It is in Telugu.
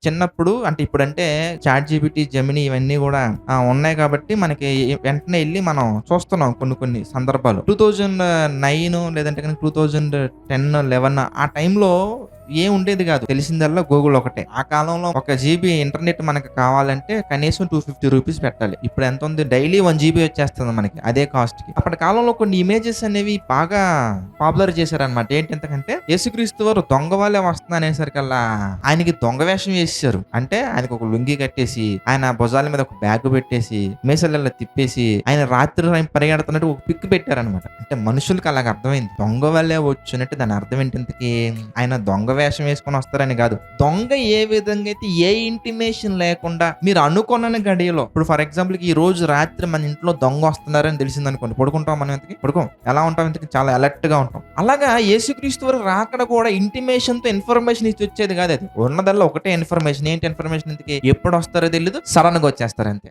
చిన్నప్పుడు అంటే ఇప్పుడంటే చాట్‌జీపీటీ, జెమినీ ఇవన్నీ గూడా ఉన్నాయి కాబట్టి మనకి వెంటనే ఎళ్లి మనం చూస్తున్నాం కొన్ని కొన్ని సందర్భాలు. 2009 లేదంటే గనుక 2010, 11 ఆ టైంలో ఏం ఉండేది గాదు. తెలిసిందల్లా గూగుల్ ఒకటే. ఆ కాలంలో 1 జీబీ ఇంటర్నెట్ మనకు కావాలంటే కనీసం రూ. 250 పెట్టాలి. ఇప్పుడు ఎంతుంది డైలీ 1 జీబీ వచ్చేస్తుంది మనకి అదే కాస్ట్‌కి. అప్పటి కాలంలో కొన్ని ఇమేజెస్ అనేవి బాగా పాపులర్ చేశారన్నమాట. ఏంటెంతకంటే యేసుక్రీస్తు వారు దొంగ వల్లే వస్తున్నాననేసరికల్లా ఆయనకి దొంగ వేషం వేసేసారు. అంటే ఆయనకు ఒక లుంగీ కట్టేసి, ఆయన భుజాల మీద ఒక బ్యాగ్ పెట్టేసి, మీసాలు తిప్పేసి, ఆయన రాత్రి టైం పరిగెడుతున్నట్టు ఒక పిక్ పెట్టారన్నమాట. అంటే మనుషులకి అలాగ అర్థమైంది. దొంగ వల్లే వచ్చునంటే దాని అర్థం ఏంటి ఇంతకీ? ఆయన దొంగ వేషం వేసుకొని వస్తారని కాదు. దొంగ ఏ విధంగా అయితే ఏ ఇంటిమేషన్ లేకుండా మీరు అనుకోనని గడియలో ఇప్పుడు ఫర్ ఎగ్జాంపుల్‌కి ఈ రోజు రాత్రి మన ఇంట్లో దొంగ వస్తున్నారని తెలిసిందనుకోండి. పడుకుంటాం మనం ఇంతకి? పడుకోం. ఎలా ఉంటాం ఇంతకి? చాలా అలర్ట్‌గా ఉంటాం. అలాగా యేసుక్రీస్తు వారు రాకడ కూడా ఇంటిమేషన్‌తో ఇన్ఫర్మేషన్ ఇచ్చి వచ్చేది కాదది. ఉన్నదల్లా ఒకటే ఇన్ఫర్మేషన్. ఏంటి ఇన్ఫర్మేషన్ ఇంతకి? ఎప్పుడొస్తారో తెలీదు. సడెన్‌గా వచ్చేస్తారంతే.